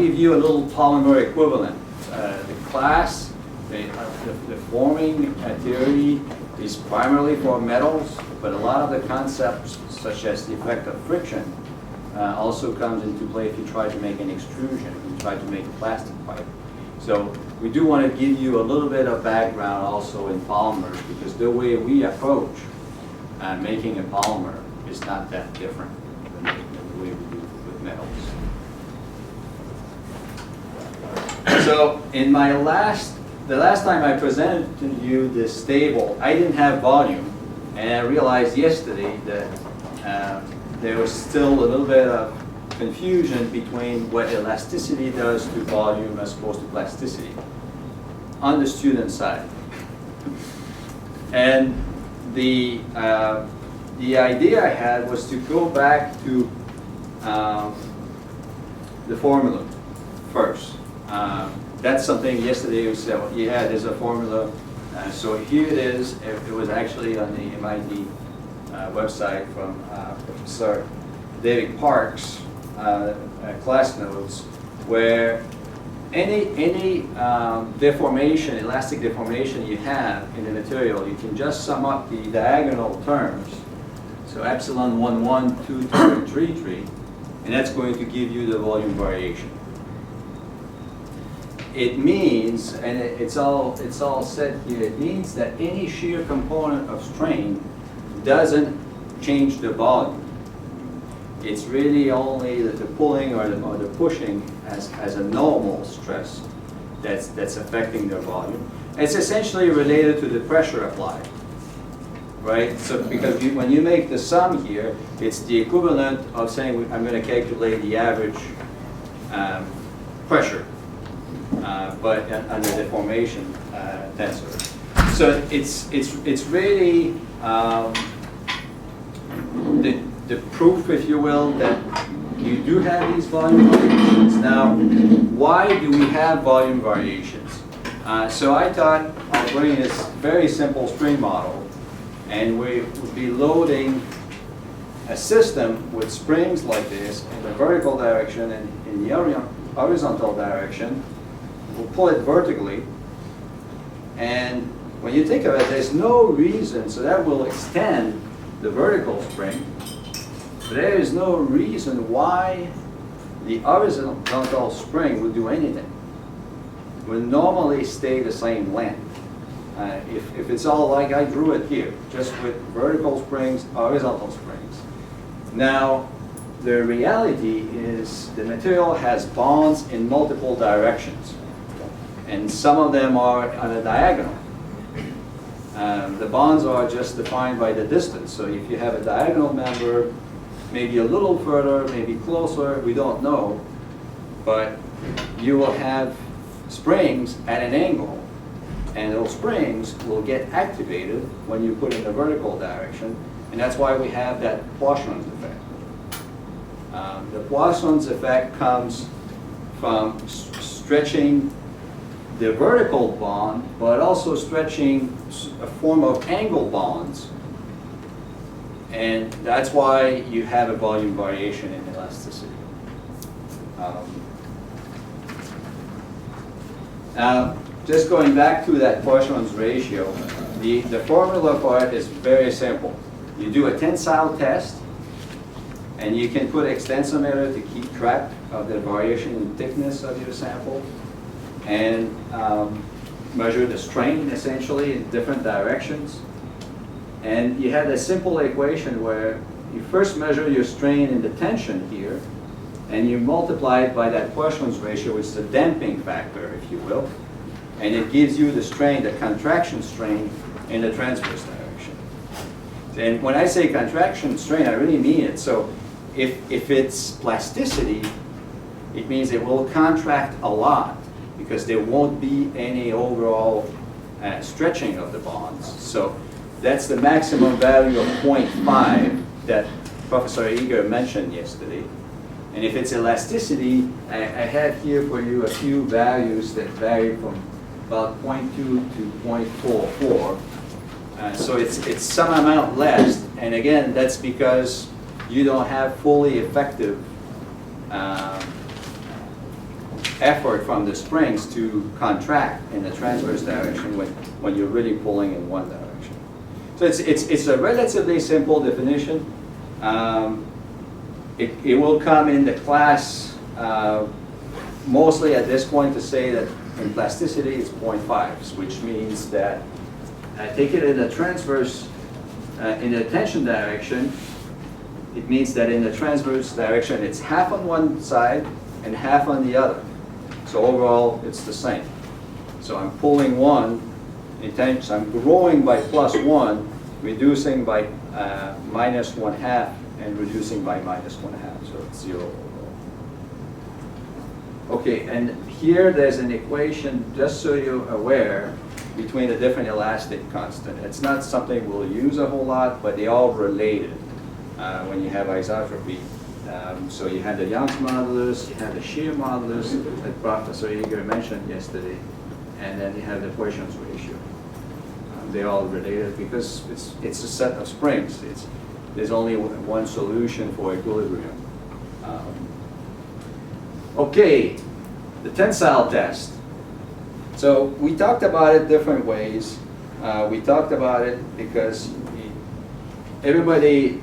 give you a little polymer equivalent. The class, the forming theory is primarily for metals, but a lot of the concepts, such as the effect of friction, also comes into play if you try to make an extrusion, you try to make a plastic pipe. So we do want to give you a little bit of background also in polymers, because the way we approach making a polymer is not that different than the way we do with metals. So in my the last time I presented to you this table, I didn't have volume, and I realized yesterday that there was still a little bit of confusion between what elasticity does to volume as opposed to plasticity on the student side. And the idea I had was to go back to the formula first. That's something yesterday we said, well, yeah, there's a formula. So here it is. It was actually on the MIT website from Professor David Park's class notes, where any deformation, elastic deformation you have in the material, you can just sum up the diagonal terms. So epsilon 1, 1, 2, 2, and 3, 3, and that's going to give you the volume variation. It means, and it's all said here, it means that any shear component of strain doesn't change the volume. It's really only the pulling or the pushing as a normal stress that's affecting the volume. It's essentially related to the pressure applied, right? So because when you make the sum here, it's the equivalent of saying I'm going to calculate the average pressure, but on the deformation tensor. So it's really the proof, if you will, that you do have these volume variations. Now, why do we have volume variations? So I thought I'd bring this very simple string model, and we would be loading a system with springs like this in the vertical direction and in the horizontal direction. We'll pull it vertically, and when you think of it, there's no reason, so that will extend the vertical spring. There is no reason why the horizontal spring would do anything. It would normally stay the same length. If it's all like I drew it here, just with vertical springs, horizontal springs. Now, the reality is the material has bonds in multiple directions, and some of them are on a diagonal. The bonds are just defined by the distance. So if you have a diagonal member, maybe a little further, maybe closer, we don't know, but you will have springs at an angle, and those springs will get activated when you put in the vertical direction, and that's why we have that Poisson's effect. The Poisson's effect comes from stretching the vertical bond, but also stretching a form of angle bonds. And that's why you have a volume variation in elasticity. Now, just going back to that Poisson's ratio, the formula for it is very simple. You do a tensile test, and you can put extensometer to keep track of the variation in thickness of your sample, and measure the strain essentially in different directions. And you have a simple equation where you first measure your strain in the tension here, and you multiply it by that Poisson's ratio, which is the damping factor, if you will, and it gives you the strain, the contraction strain, in the transverse direction. And when I say contraction strain, I really mean it. So if it's plasticity, it means it will contract a lot, because there won't be any overall stretching of the bonds. So that's the maximum value of 0.5 that Professor Eager mentioned yesterday. And if it's elasticity, I had here for you a few values that vary from about 0.2 to 0.44. So it's some amount less. And again, that's because you don't have fully effective effort from the springs to contract in the transverse direction when you're really pulling in one direction. So it's a relatively simple definition. It will come in the class mostly at this point to say that in plasticity it's 0.5, which means that take it in the transverse, in the tension direction, it means that in the transverse direction it's half on one side and half on the other. So overall it's the same. So I'm pulling one in tension, so I'm growing by +1, reducing by -1/2, and reducing by -1/2, so it's 0 overall. Okay, and here there's an equation, just so you're aware, between the different elastic constant. It's not something we'll use a whole lot, but they're all related when you have isotropy. So you have the Young's modulus, you have the shear modulus that Professor Eager mentioned yesterday, and then you have the Poisson's ratio. They're all related because it's a set of springs. There's only one solution for equilibrium. Okay, the tensile test. So we talked about it different ways. We talked about it because everybody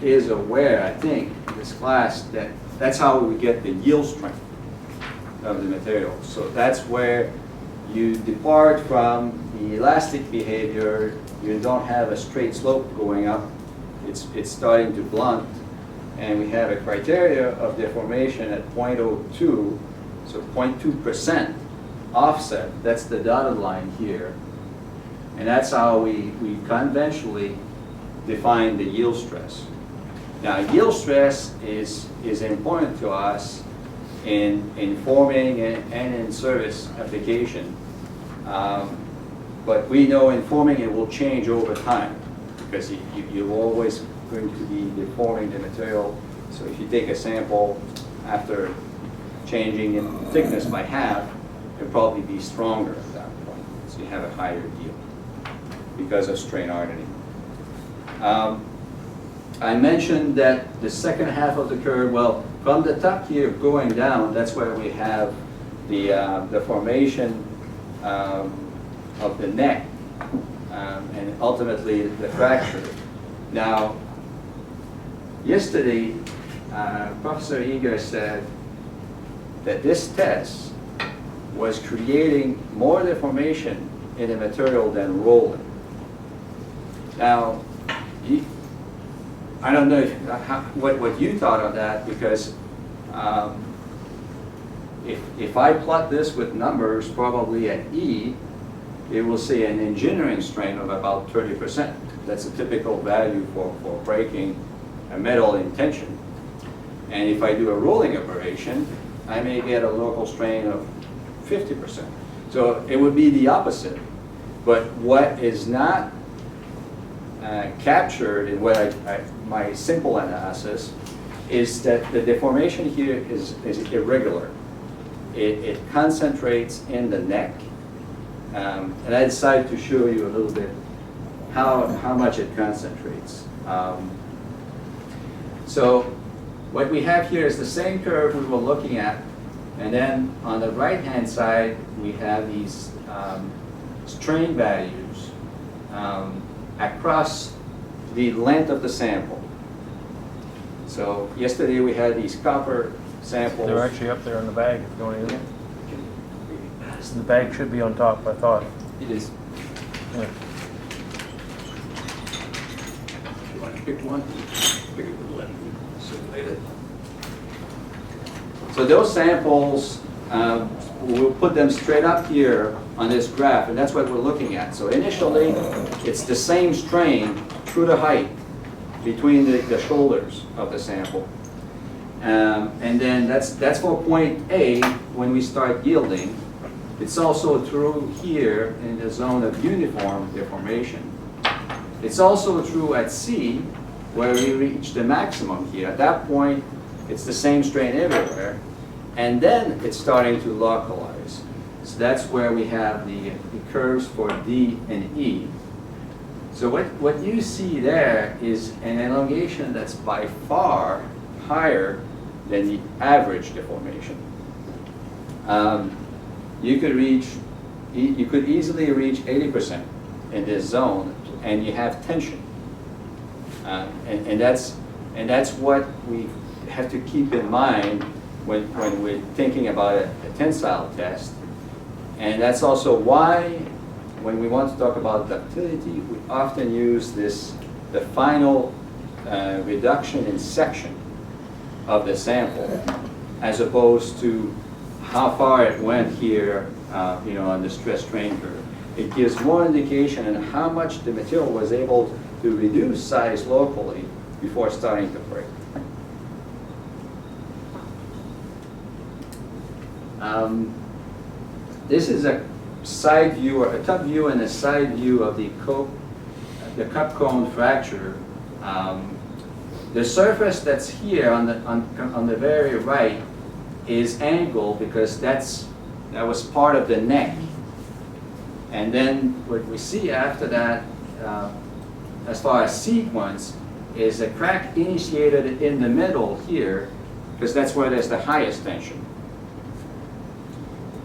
is aware, I think, in this class that that's how we get the yield strength of the material. So that's where you depart from the elastic behavior. You don't have a straight slope going up. It's starting to blunt. And we have a criteria of deformation at 0.02, so 0.2% offset. That's the dotted line here. And that's how we conventionally define the yield stress. Now, yield stress is important to us in forming and in service application. But we know in forming it will change over time because you're always going to be deforming the material. So if you take a sample after changing in thickness by half, it'll probably be stronger at that point. So you have a higher yield because of strain hardening. I mentioned that the second half of the curve, well, from the top here going down, that's where we have the formation of the neck and ultimately the fracture. Now, yesterday, Professor Eager said that this test was creating more deformation in the material than rolling. Now, I don't know what you thought of that, because if I plot this with numbers, probably at E, it will say an engineering strain of about 30%. That's a typical value for breaking a metal in tension. And if I do a rolling operation, I may get a local strain of 50%. So it would be the opposite. But what is not captured in what my simple analysis is that the deformation here is irregular. It concentrates in the neck. And I decided to show you a little bit how much it concentrates. So what we have here is the same curve we were looking at, and then on the right-hand side we have these strain values across the length of the sample. So yesterday we had these copper samples. They're actually up there in the bag if you want to get them. The bag should be on top, I thought. It is. Yeah. You want to pick one? Pick it with one. Simulate it. So those samples, we'll put them straight up here on this graph, and that's what we're looking at. So initially, it's the same strain through the height between the shoulders of the sample. And then that's for point A when we start yielding. It's also true here in the zone of uniform deformation. It's also true at C, where we reach the maximum here. At that point, it's the same strain everywhere, and then it's starting to localize. So that's where we have the curves for D and E. So what you see there is an elongation that's by far higher than the average deformation. you could reach, you could easily reach 80% in this zone, and you have tension. And that's what we have to keep in mind when we're thinking about a tensile test. And that's also why, when we want to talk about ductility, we often use the final reduction in section of the sample, as opposed to how far it went here, on the stress-strain curve. It gives more indication on how much the material was able to reduce size locally before starting to break. This is a side view, or a top view and a side view of the cup cone fracture. The surface that's here on the very right is angled because that was part of the neck. And then what we see after that, as far as sequence, is a crack initiated in the middle here, because that's where there's the highest tension.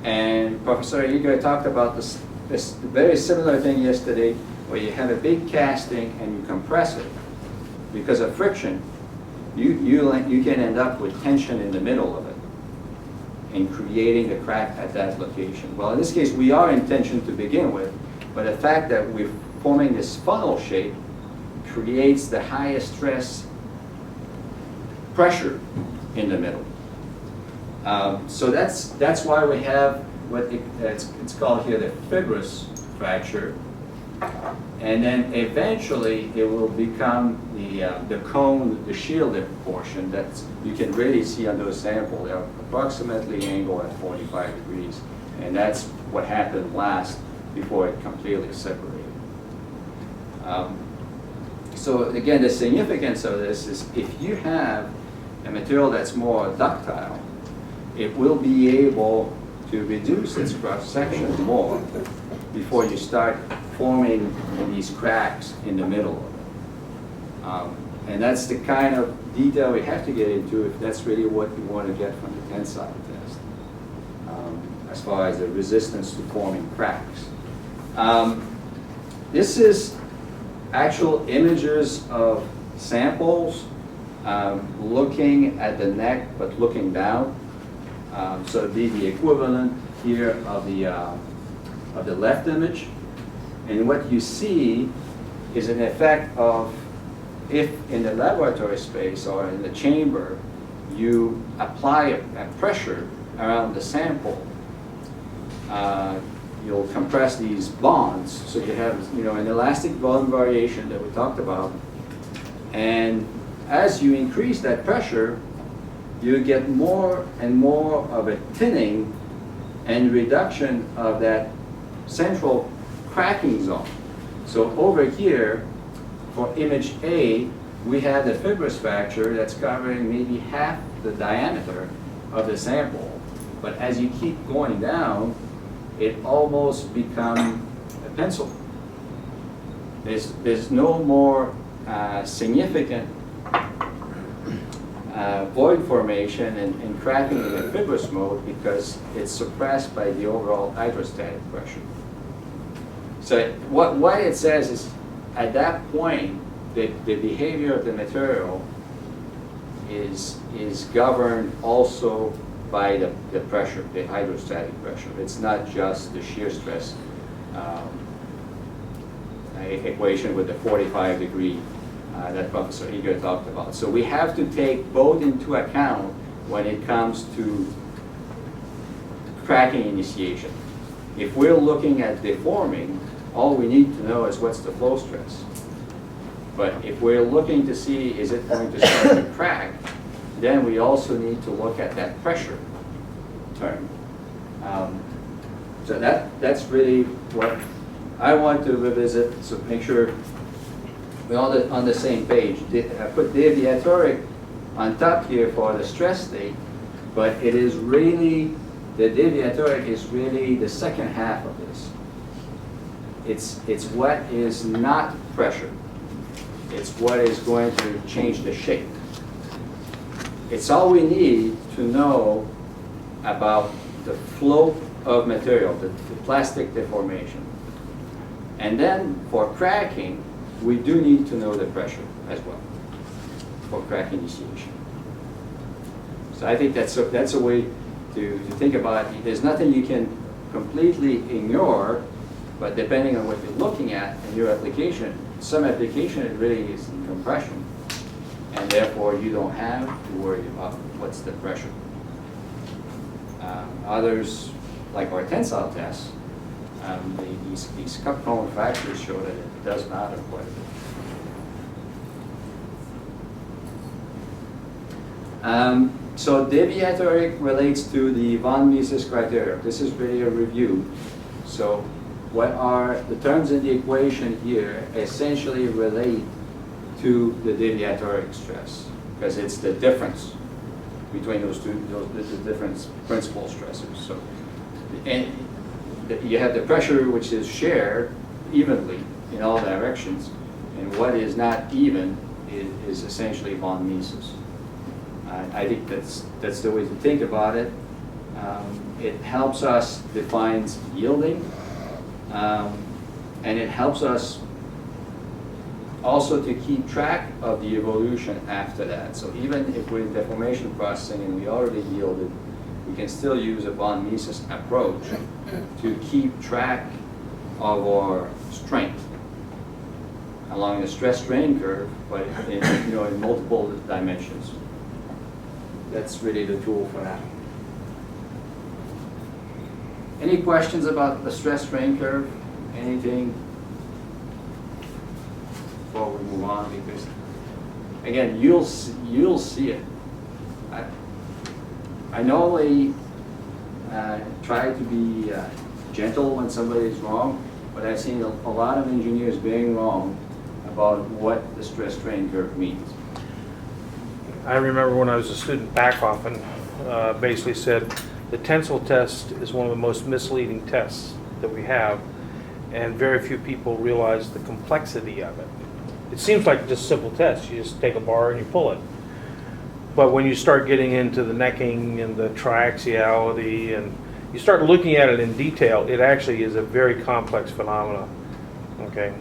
And Professor Eager talked about this very similar thing yesterday, where you have a big casting and you compress it. Because of friction, you can end up with tension in the middle of it and creating the crack at that location. Well, in this case, we are in tension to begin with, but the fact that we're forming this funnel shape creates the highest stress pressure in the middle. So that's why we have what it's called here the fibrous fracture, and then eventually it will become the cone, the shielded portion that you can really see on those samples. They're approximately angled at 45 degrees, and that's what happened last before it completely separated. So again, the significance of this is if you have a material that's more ductile, it will be able to reduce its cross-section more before you start forming these cracks in the middle of it. And that's the kind of detail we have to get into if that's really what you want to get from the tensile test, as far as the resistance to forming cracks. This is actual images of samples looking at the neck but looking down. So it'd be the equivalent here of the left image. And what you see is an effect of if in the laboratory space or in the chamber you apply a pressure around the sample, you'll compress these bonds. So you have an elastic volume variation that we talked about. And as you increase that pressure, you get more and more of a thinning and reduction of that central cracking zone. So over here, for image A, we have the fibrous fracture that's covering maybe half the diameter of the sample. But as you keep going down, it almost becomes a pencil. There's no more significant void formation and cracking in the fibrous mode because it's suppressed by the overall hydrostatic pressure. So what it says is at that point, the behavior of the material is governed also by the pressure, the hydrostatic pressure. It's not just the shear stress equation with the 45-degree that Professor Eager talked about. So we have to take both into account when it comes to cracking initiation. If we're looking at deforming, all we need to know is what's the flow stress. But if we're looking to see is it going to start to crack, then we also need to look at that pressure term. So that's really what I want to revisit, so make sure we're all on the same page. I put deviatoric on top here for the stress state, but it is really, the deviatoric is really the second half of this. It's what is not pressure. It's what is going to change the shape. It's all we need to know about the flow of material, the plastic deformation. And then for cracking, we do need to know the pressure as well for crack initiation. So I think that's a way to think about it. There's nothing you can completely ignore, but depending on what you're looking at in your application, some application it really is in compression, and therefore you don't have to worry about what's the pressure. Others, like our tensile tests, these cup cone fractures show that it does matter quite a bit. So deviatoric relates to the von Mises criteria. This is really a review. So what are the terms in the equation here essentially relate to the deviatoric stress, because it's the difference between those two, the different principal stressors. So, and you have the pressure which is shared evenly in all directions, and what is not even is essentially von Mises. I think that's the way to think about it. It helps us define yielding, and it helps us also to keep track of the evolution after that. So even if we're in deformation processing and we already yielded, we can still use a von Mises approach to keep track of our strength along the stress-strain curve, but in multiple dimensions. That's really the tool for that. Any questions about the stress-strain curve? Anything before we move on? Because again, you'll see it. I normally try to be gentle when somebody is wrong, but I've seen a lot of engineers being wrong about what the stress-strain curve means. I remember when I was a student, Backhoffen basically said the tensile test is one of the most misleading tests that we have, and very few people realize the complexity of it. It seems like just a simple test. You just take a bar and you pull it. But when you start getting into the necking and the triaxiality and you start looking at it in detail, it actually is a very complex phenomenon. Okay.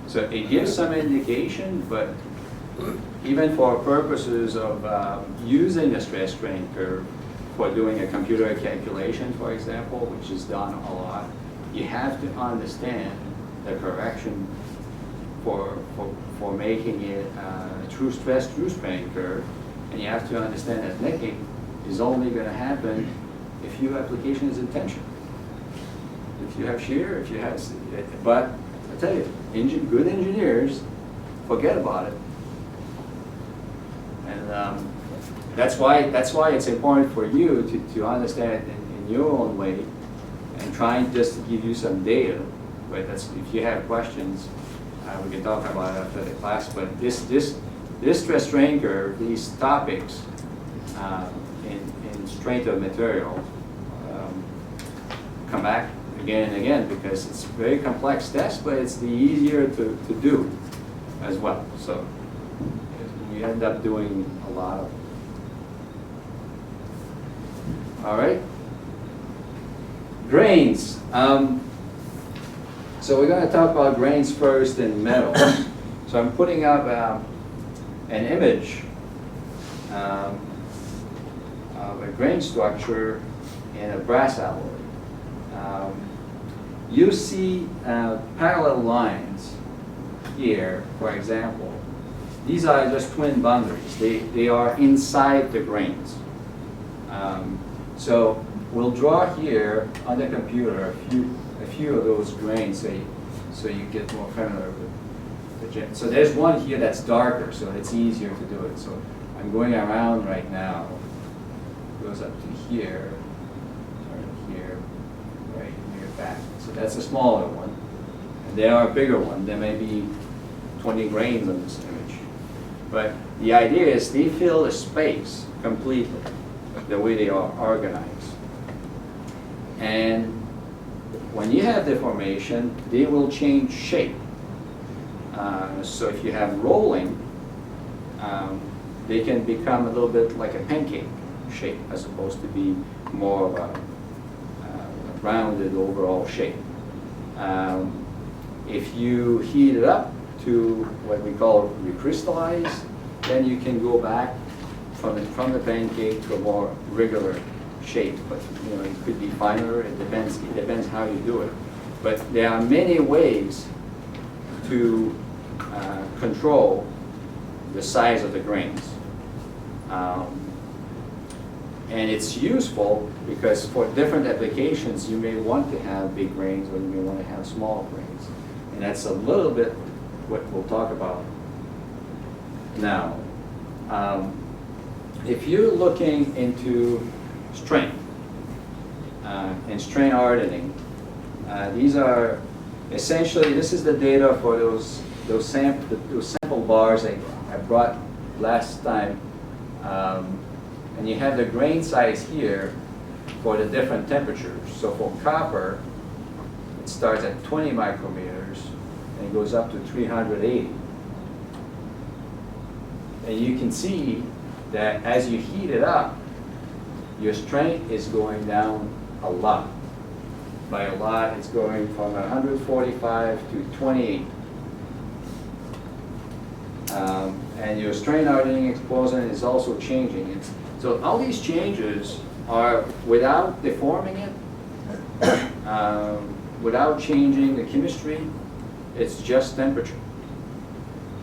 So it gives some indication, but even for purposes of using a stress-strain curve for doing a computer calculation, for example, which is done a lot, you have to understand the correction for making it a true stress, true strain curve, and you have to understand that necking is only going to happen if your application is in tension. If you have shear, if you have, but I tell you, good engineers forget about it. And that's why it's important for you to understand in your own way, and trying just to give you some data. But that's, if you have questions, we can talk about it after the class. But this stress-strain curve, these topics in strength of material come back again and again, because it's a very complex test, but it's the easier to do as well. So we end up doing a lot of it. All right. Grains. So we're going to talk about grains first in metals. So I'm putting up an image of a grain structure in a brass alloy. You see parallel lines here, for example. These are just twin boundaries. They are inside the grains. So we'll draw here on the computer a few of those grains, so you get more familiar with the. So there's one here that's darker, so it's easier to do it. So I'm going around right now. It goes up to here, right here, right here, back. So that's a smaller one. And there are a bigger one. There may be 20 grains on this image. But the idea is they fill the space completely, the way they are organized. And when you have deformation, they will change shape. So if you have rolling, they can become a little bit like a pancake shape, as opposed to be more of a rounded overall shape. If you heat it up to what we call recrystallize, then you can go back from the pancake to a more regular shape. But you know, it could be finer. It depends how you do it. But there are many ways to control the size of the grains. And it's useful because for different applications, you may want to have big grains or you may want to have small grains. And that's a little bit what we'll talk about now. If you're looking into strength and strain hardening, these are essentially, this is the data for those sample bars I brought last time. And you have the grain size here for the different temperatures. So for copper, it starts at 20 micrometers and it goes up to 380. And you can see that as you heat it up, your strength is going down a lot. By a lot, it's going from 145 to 28. And your strain hardening exposure is also changing. So all these changes are without deforming it, without changing the chemistry. It's just temperature.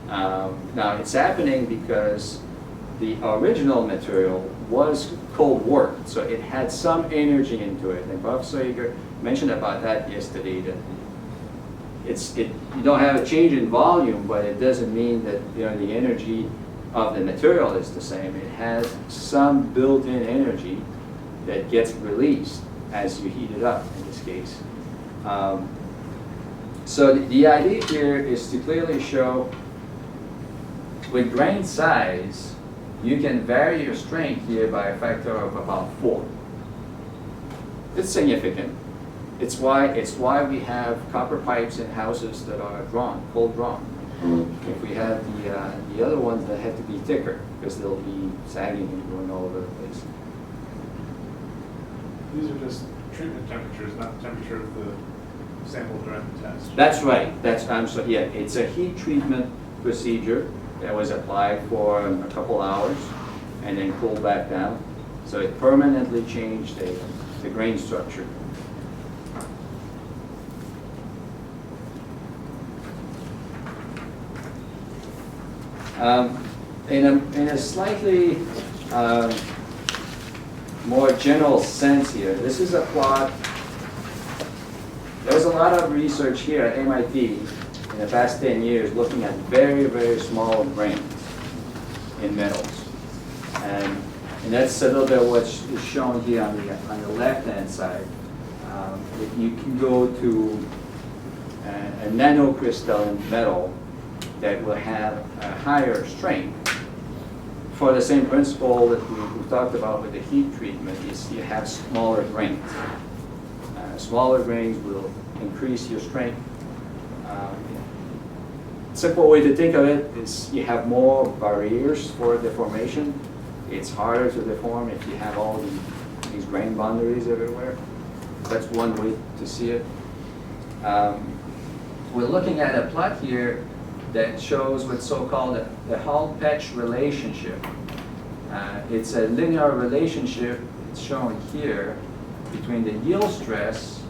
Now it's happening because the original material was cold worked, so it had some energy into it. And Professor Eger mentioned about that yesterday, that you don't have a change in volume, but it doesn't mean that the energy of the material is the same. It has some built-in energy that gets released as you heat it up, in this case. So the idea here is to clearly show with grain size, you can vary your strength here by a factor of about 4. It's significant. It's why we have copper pipes in houses that are drawn, cold drawn. If we have the other ones that have to be thicker because they'll be sagging and going all over the place. These are just treatment temperatures, not the temperature of the sample during the test. That's right. Yeah, it's a heat treatment procedure that was applied for a couple hours and then cooled back down. So it permanently changed the grain structure. In a slightly more general sense here, this is a plot. There's a lot of research here at MIT in the past 10 years looking at very, very small grains in metals. And that's a little bit of what is shown here on the left-hand side. If you can go to a nanocrystalline metal that will have a higher strength, for the same principle that we talked about with the heat treatment, is you have smaller grains. Smaller grains will increase your strength. Simple way to think of it is you have more barriers for deformation. It's harder to deform if you have all these grain boundaries everywhere. That's one way to see it. We're looking at a plot here that shows what's so-called the Hall-Petch relationship. It's a linear relationship, it's shown here, between the yield stress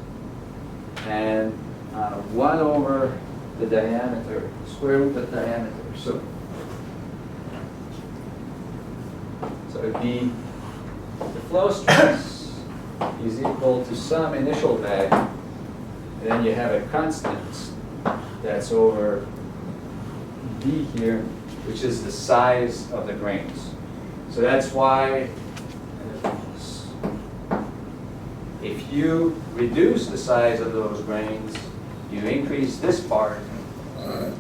and 1 over the diameter, square root of diameter. So it'd be the flow stress is equal to some initial value, and then you have a constant that's over D here, which is the size of the grains. So that's why if you reduce the size of those grains, you increase this part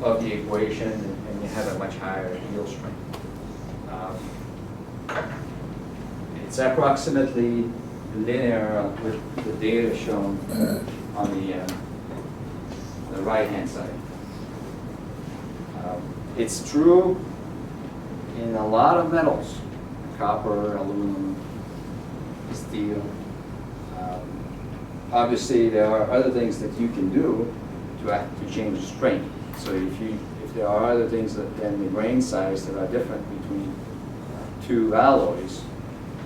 of the equation, and you have a much higher yield strength. It's approximately linear with the data shown on the right-hand side. It's true in a lot of metals: copper, aluminum, steel. Obviously, there are other things that you can do to change the strength. So if there are other things than the grain size that are different between two alloys,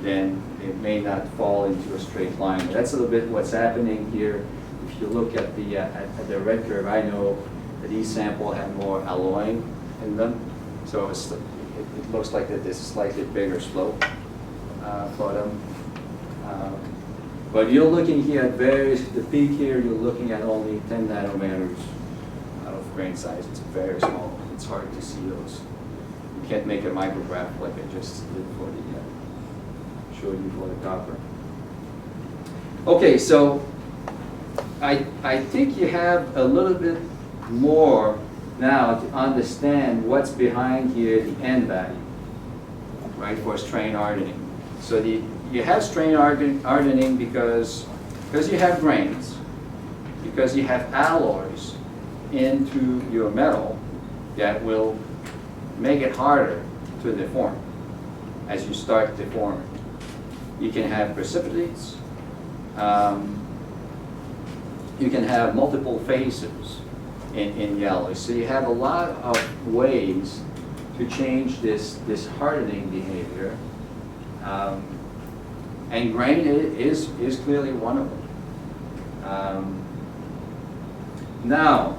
then it may not fall into a straight line. That's a little bit what's happening here. If you look at the red curve, I know that these samples have more alloying in them, so it looks like that there's a slightly bigger slope for them. But you're looking here at the peak here, you're looking at only 10 nanometers of grain size. It's very small. It's hard to see those. You can't make a micrograph like I just did for the, showed you for the copper. Okay, so I think you have a little bit more now to understand what's behind here, the end value, right, for strain hardening. So you have strain hardening because you have grains, because you have alloys into your metal that will make it harder to deform as you start deforming. You can have precipitates. You can have multiple phases in the alloys. So you have a lot of ways to change this hardening behavior. And grain is clearly one of them. Now,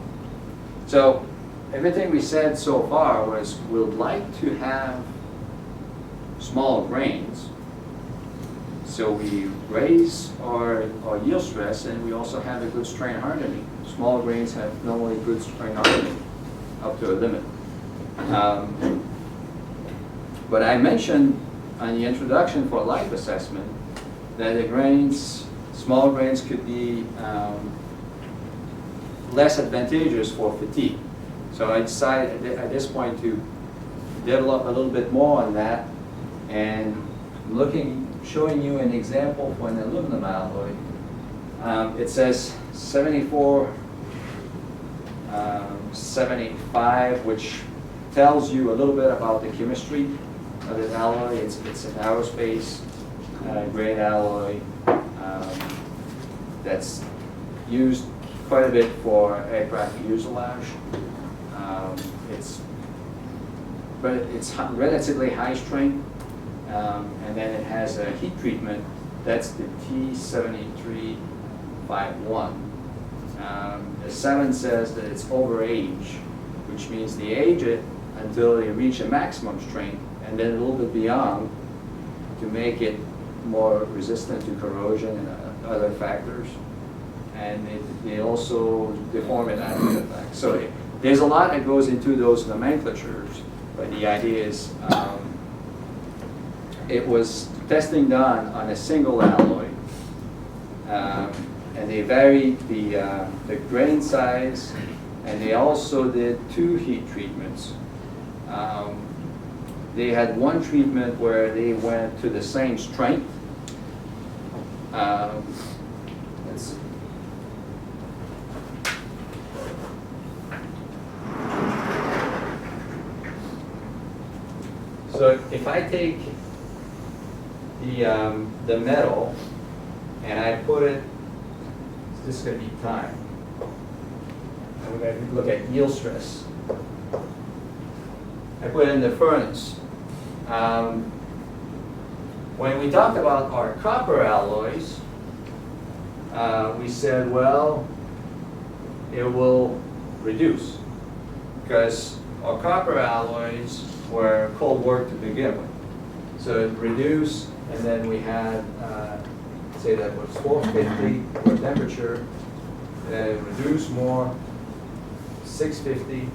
so everything we said so far was we'd like to have small grains. So we raise our yield stress, and we also have a good strain hardening. Small grains have normally good strain hardening up to a limit. But I mentioned on the introduction for life assessment that the grains, small grains, could be less advantageous for fatigue. So I decided at this point to develop a little bit more on that, and showing you an example for an aluminum alloy. It says 74, 75, which tells you a little bit about the chemistry of this alloy. It's an aerospace grade alloy that's used quite a bit for aircraft fuselage. But it's relatively high strength, and then it has a heat treatment. That's the T7351. The 7 says that it's over age, which means they age it until they reach a maximum strength, and then a little bit beyond to make it more resistant to corrosion and other factors. And they also deform it after the fact. So there's a lot that goes into those nomenclatures, but the idea is it was testing done on a single alloy, and they varied the grain size, and they also did 2 heat treatments. They had one treatment where they went to the same strength. Let's see. So if I take the metal and I put it, this is going to be time. And we're going to look at yield stress. I put it in the furnace. When we talked about our copper alloys, we said, well, it will reduce because our copper alloys were cold work to begin with. So it reduced, and then we had, say that was 450 for temperature, then it reduced more, 650,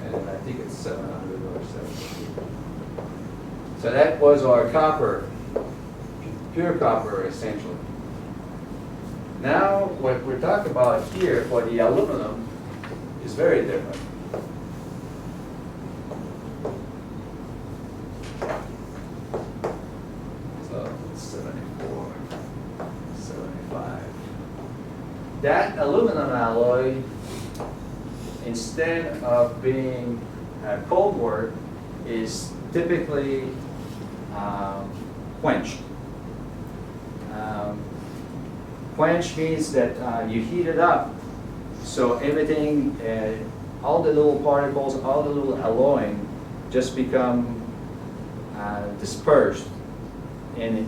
and I think it's 700 or 750. So that was our copper, pure copper essentially. Now what we're talking about here for the aluminum is very different. So it's 74, 75. That aluminum alloy, instead of being cold work, is typically quenched. Quench means that you heat it up, so everything, all the little particles, all the little alloying just become dispersed, and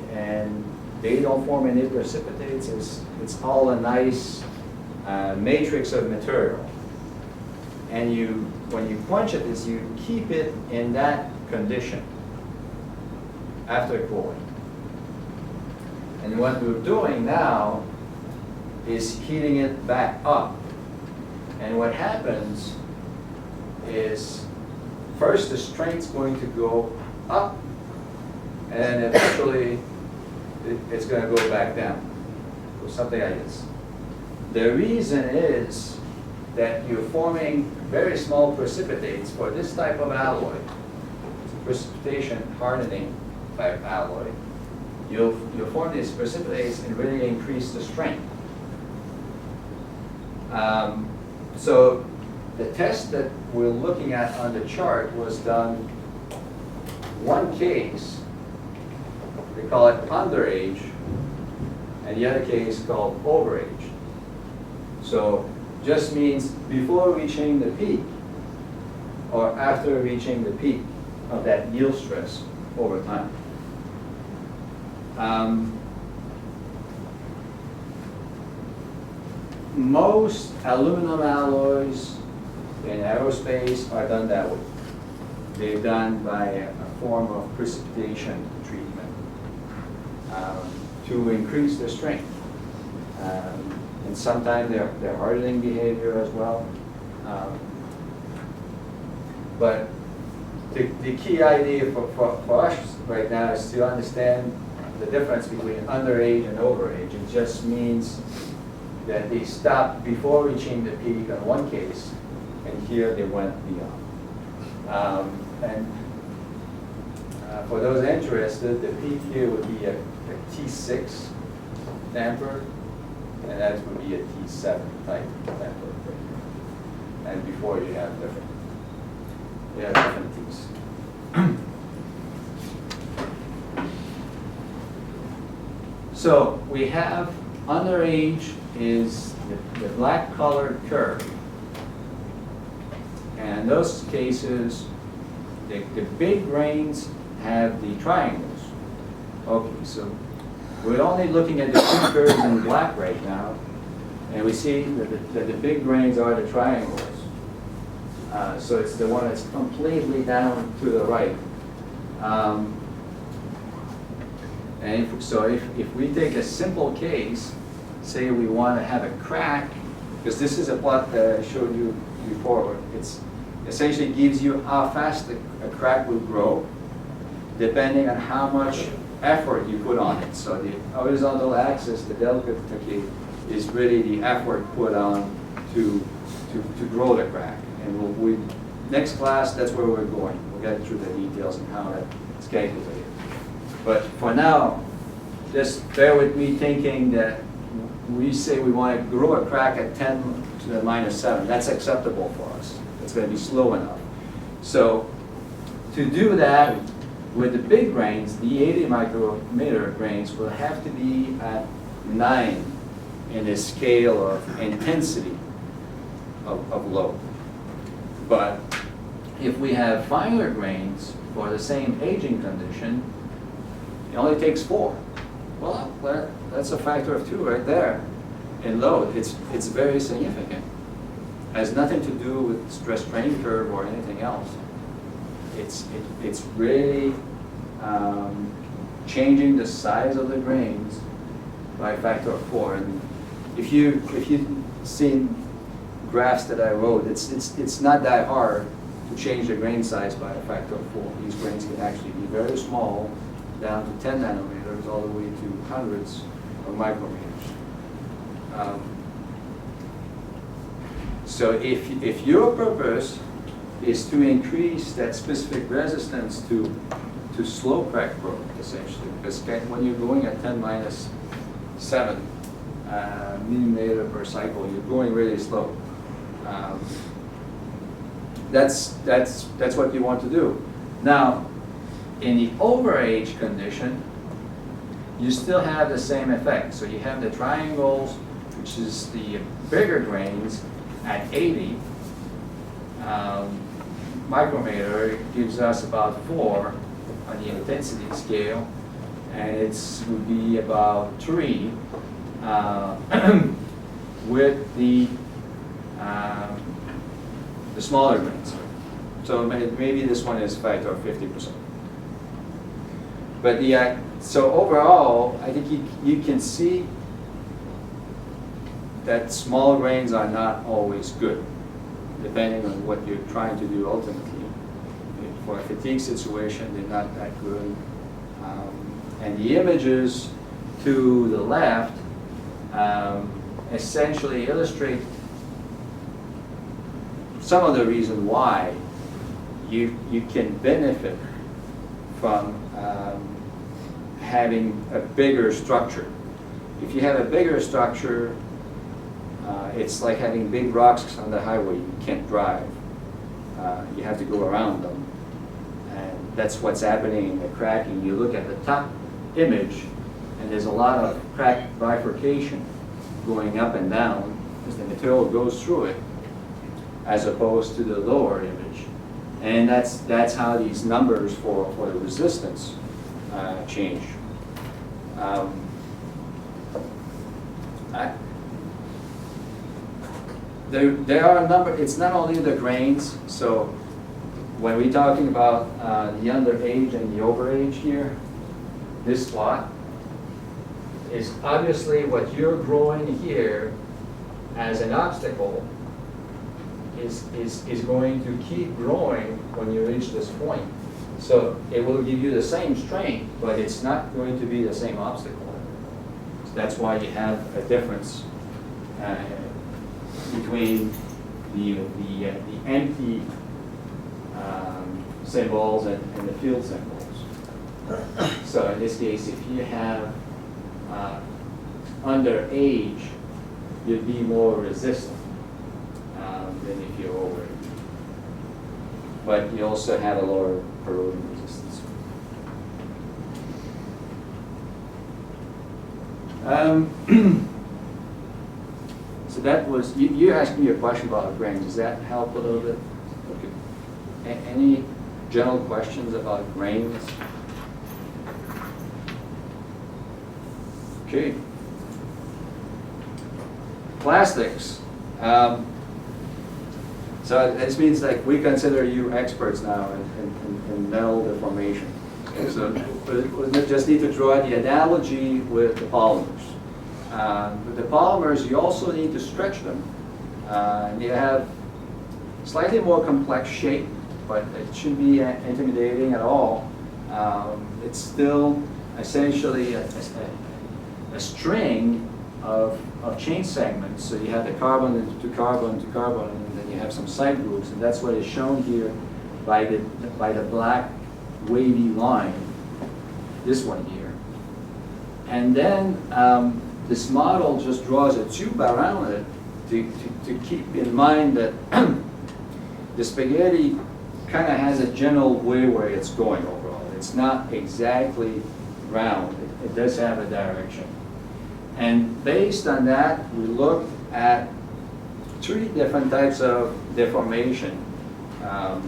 they don't form any precipitates. It's all a nice matrix of material. And when you quench it, you keep it in that condition after cooling. And what we're doing now is heating it back up. And what happens is, first the strength's going to go up, and eventually it's going to go back down. So something like this. The reason is that you're forming very small precipitates for this type of alloy. It's a precipitation hardening type alloy. You'll form these precipitates and really increase the strength. So the test that we're looking at on the chart was done one case, they call it underage, and the other case called overage. So just means before reaching the peak or after reaching the peak of that yield stress over time. Most aluminum alloys in aerospace are done that way. They're done by a form of precipitation treatment to increase the strength. And sometimes they're hardening behavior as well. But the key idea for us right now is to understand the difference between underage and overage. It just means that they stopped before reaching the peak on one case, and here they went beyond. For those interested, the peak here would be a T6 damper, and that would be a T7 type damper. And before you have different Ts. So we have underage is the black colored curve. And in those cases, the big grains have the triangles. Okay, so we're only looking at the two curves in black right now, and we see that the big grains are the triangles. So it's the one that's completely down to the right. And if we take a simple case, say we want to have a crack, because this is a plot that I showed you before, it's essentially gives you how fast a crack will grow, depending on how much effort you put on it. So the horizontal axis, the delta K, is really the effort put on to grow the crack. And next class, that's where we're going. We'll get through the details and how that's calculated. But for now, just bear with me thinking that we say we want to grow a crack at 10 to the minus 7. That's acceptable for us. It's going to be slow enough. So to do that with the big grains, the 80 micrometer grains will have to be at 9 in the scale of intensity of load. But if we have finer grains for the same aging condition, it only takes 4. Well, that's a factor of 2 right there in load. It's very significant. It has nothing to do with stress-strain curve or anything else. It's really changing the size of the grains by a factor of 4. And if you've seen graphs that I wrote, it's not that hard to change the grain size by a factor of 4. These grains can actually be very small, down to 10 nanometers, all the way to hundreds of micrometers. So if your purpose is to increase that specific resistance to slow crack growth, essentially, because when you're going at 10 minus 7 millimeter per cycle, you're going really slow. That's what you want to do. Now, in the overage condition, you still have the same effect. So you have the triangles, which is the bigger grains at 80 micrometer. It gives us about 4 on the intensity scale, and it's would be about 3 with the smaller grains. So maybe this one is 5 or 50%. But the so overall, I think you can see that small grains are not always good, depending on what you're trying to do ultimately. For a fatigue situation, they're not that good. And the images to the left essentially illustrate some of the reason why you can benefit from having a bigger structure. If you have a bigger structure, it's like having big rocks on the highway. You can't drive. You have to go around them. And that's what's happening in the cracking. You look at the top image, and there's a lot of crack bifurcation going up and down as the material goes through it, as opposed to the lower image. And that's how these numbers for the resistance change. There are a number, it's not only the grains, so when we're talking about the underage and the overage here, this plot is obviously what you're growing here as an obstacle is going to keep growing when you reach this point. So it will give you the same strength, but it's not going to be the same obstacle. So that's why you have a difference between the empty symbols and the field symbols. So in this case, if you have underage, you'd be more resistant than if you're over. But you also have a lower corrosion resistance. So that was, you asked me a question about grains. Does that help a little bit? Okay. Any general questions about grains? Okay. Plastics. So this means like we consider you experts now in metal deformation. So we just need to draw the analogy with the polymers. With the polymers, you also need to stretch them. And they have slightly more complex shape, but it shouldn't be intimidating at all. It's still essentially a string of chain segments. So you have the carbon to carbon to carbon, and then you have some side groups, and that's what is shown here by the black wavy line, this one here. And then this model just draws a tube around it to keep in mind that the spaghetti kind of has a general way where it's going overall. It's not exactly round. It does have a direction. And based on that, we looked at 3 different types of deformation of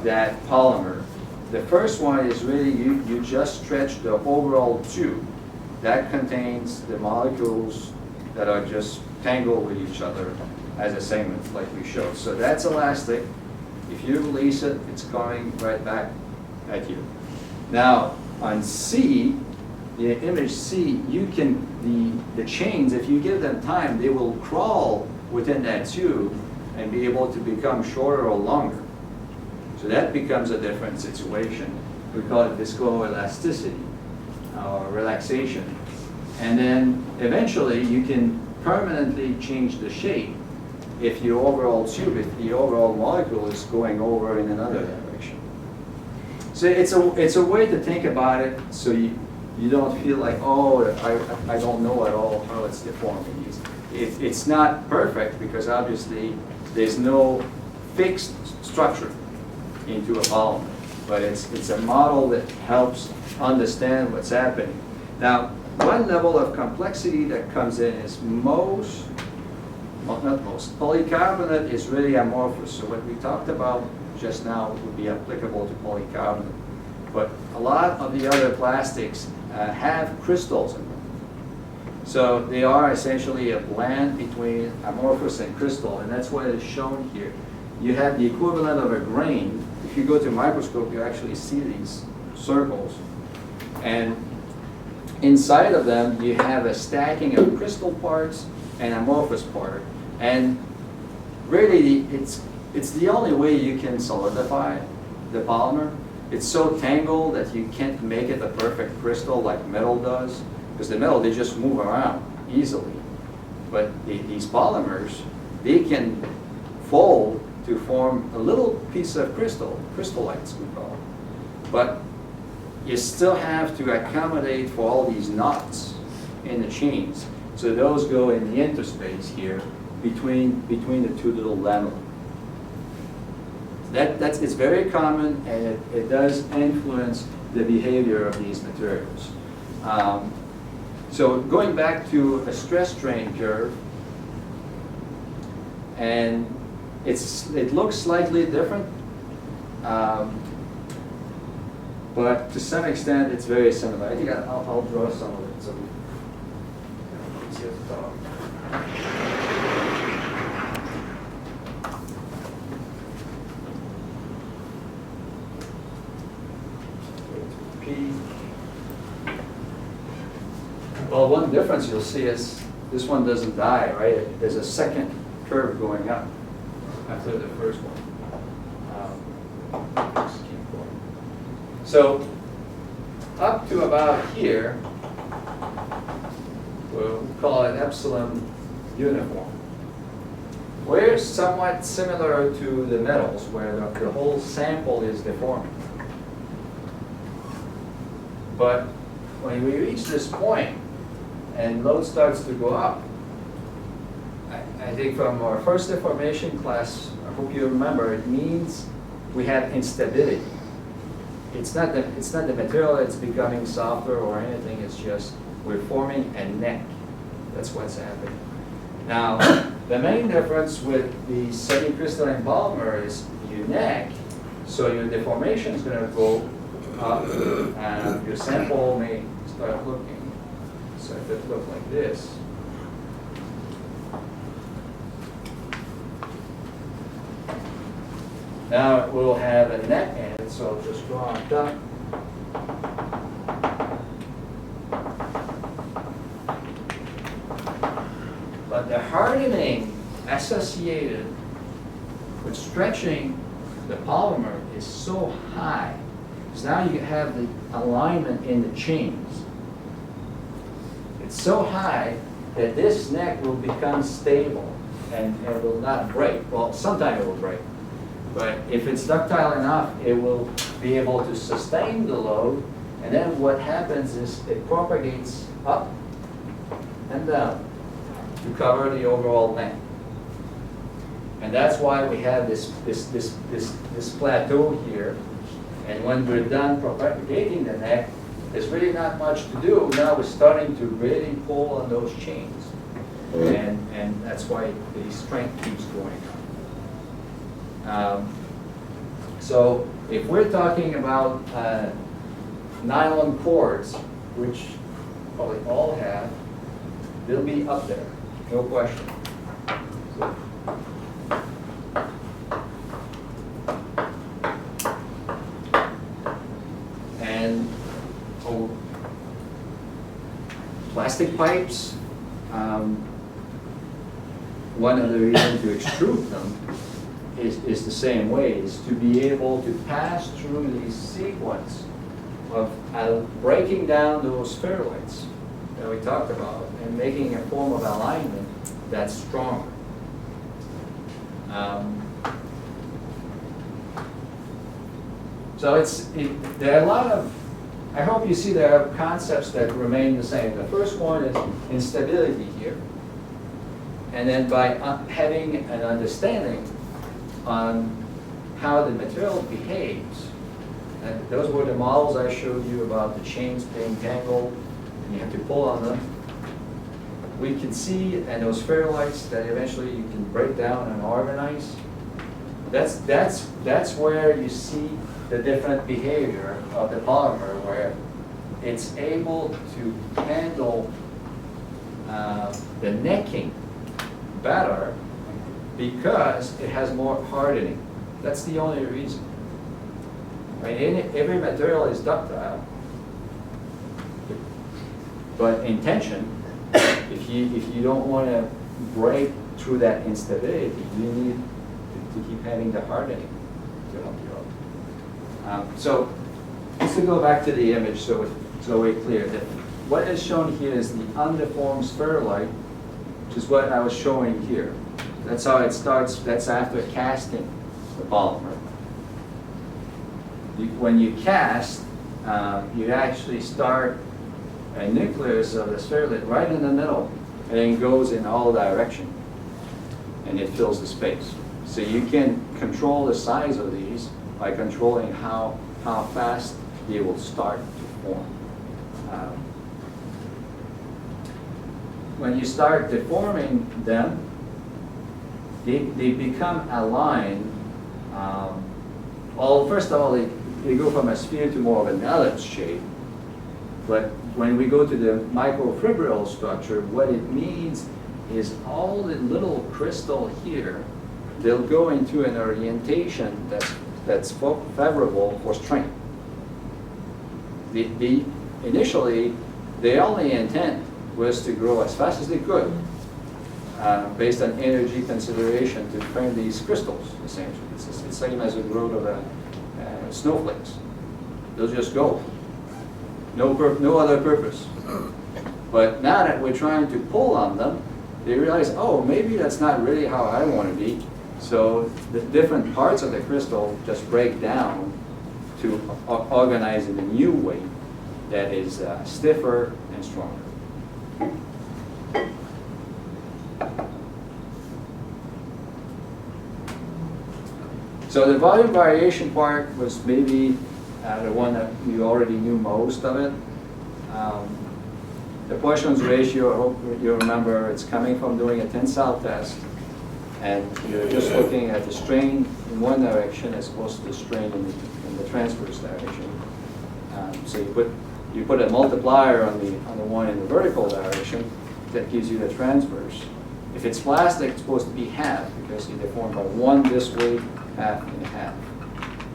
that polymer. The first one is really you just stretch the overall tube. That contains the molecules that are just tangled with each other as a segment like we showed. So that's elastic. If you release it, it's coming right back at you. Now on C, the image C, you can, the chains, if you give them time, they will crawl within that tube and be able to become shorter or longer. So that becomes a different situation. We call it viscoelasticity or relaxation. And then eventually you can permanently change the shape if your overall tube, if the overall molecule is going over in another direction. So it's a way to think about it so you don't feel like, oh, I don't know at all how it's deforming. It's not perfect because obviously there's no fixed structure into a polymer, but it's a model that helps understand what's happening. Now, one level of complexity that comes in is well, not most, polycarbonate is really amorphous. So what we talked about just now would be applicable to polycarbonate. But a lot of the other plastics have crystals in them. So they are essentially a blend between amorphous and crystal, and that's what is shown here. You have the equivalent of a grain. If you go to a microscope, you actually see these circles. And inside of them, you have a stacking of crystal parts and amorphous part. And really, it's the only way you can solidify the polymer. It's so tangled that you can't make it a perfect crystal like metal does, because the metal, they just move around easily. But these polymers, they can fold to form a little piece of crystal, crystallites we call them. But you still have to accommodate for all these knots in the chains. So those go in the interspace here between the two little lamellae. It's very common, and it does influence the behavior of these materials. So going back to a StressStrain curve, and it looks slightly different, but to some extent it's very similar. I think I'll draw some of it so we can see at the top. Well, one difference you'll see is this one doesn't die, right? There's a second curve going up after the first one. Just keep going. So up to about here, we'll call it epsilon uniform. We're somewhat similar to the metals, where the whole sample is deforming. But when we reach this point and load starts to go up, I think from our first deformation class, I hope you remember, it means we have instability. It's not the material that's becoming softer or anything, it's just we're forming a neck. That's what's happening. Now, the main difference with the semi-crystalline polymer is your neck, so your deformation is going to go up, and your sample may start looking. So if it looked like this, now it will have a neck end, so I'll just draw on top. But the hardening associated with stretching the polymer is so high, because now you have the alignment in the chains. It's so high that this neck will become stable and it will not break. Well, sometime it will break. But if it's ductile enough, it will be able to sustain the load. And then what happens is it propagates up and down to cover the overall neck. And that's why we have this plateau here. And when we're done propagating the neck, there's really not much to do. Now we're starting to really pull on those chains. And that's why the strength keeps going up. So if we're talking about nylon cords, which probably all have, they'll be up there, no question. So, and plastic pipes, one of the reasons to extrude them is the same way, is to be able to pass through the sequence of breaking down those spheroids that we talked about and making a form of alignment that's stronger. So there are a lot of, I hope you see there are concepts that remain the same. The first one is instability here. And then by having an understanding on how the material behaves, And those were the models I showed you about the chains being tangled, and you have to pull on them. We can see, and those ferrites that eventually you can break down and organize. That's where you see the different behavior of the polymer, where it's able to handle the necking better because it has more hardening. That's the only reason. I mean, every material is ductile, but in tension, if you don't want to break through that instability, you need to keep having the hardening to help you out. So just to go back to the image, so it's very clear that what is shown here is the undeformed spherulite, which is what I was showing here. That's how it starts. That's after casting the polymer. When you cast, you actually start a nucleus of the spherulite right in the middle, and then goes in all directions, and it fills the space. So you can control the size of these by controlling how fast they will start to form. When you start deforming them, they become aligned. Well, first of all, they go from a sphere to more of an ellipse shape. But when we go to the microfibril structure, what it means is all the little crystal here, they'll go into an orientation that's favorable for strain. Initially, their only intent was to grow as fast as they could, based on energy consideration to frame these crystals, essentially. It's the same as the growth of snowflakes. They'll just go. No other purpose. But now that we're trying to pull on them, they realize, oh, maybe that's not really how I want to be. So the different parts of the crystal just break down to organize in a new way that is stiffer and stronger. So the volume variation part was maybe the one that you already knew most of it. The Poisson's ratio, I hope you remember, it's coming from doing a tensile test, and you're just looking at the strain in one direction as opposed to the strain in the transverse direction. So you put a multiplier on the one in the vertical direction that gives you the transverse. If it's plastic, it's supposed to be half because you deform by one this way, half and half.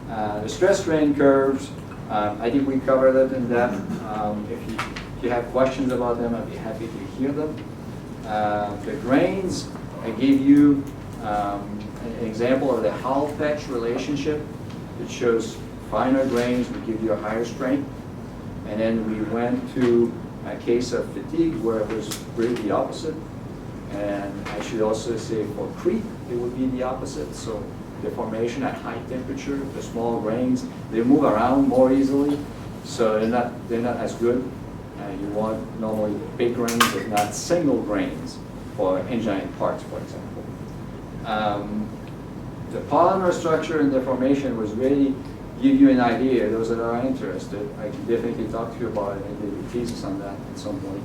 The StressStrain curves, I think we covered it in depth. If you have questions about them, I'd be happy to hear them. The grains, I gave you an example of the Hall-Petch relationship. It shows finer grains would give you a higher strength. And then we went to a case of fatigue where it was really the opposite. And I should also say for creep, it would be the opposite. So deformation at high temperature, the small grains, they move around more easily, so they're not as good. You want normally big grains, but not single grains for engine parts, for example. The polymer structure and deformation was really give you an idea. Those that are interested, I can definitely talk to you about it and give you a thesis on that at some point.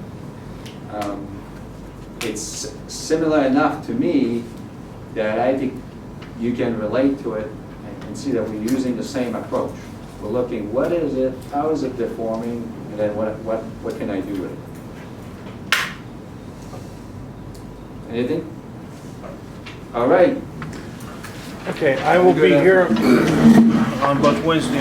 It's similar enough to me that I think you can relate to it and see that we're using the same approach. We're looking, what is it, how is it deforming, and then what can I do with it? Anything? All right. Okay, I will be here on both Wednesday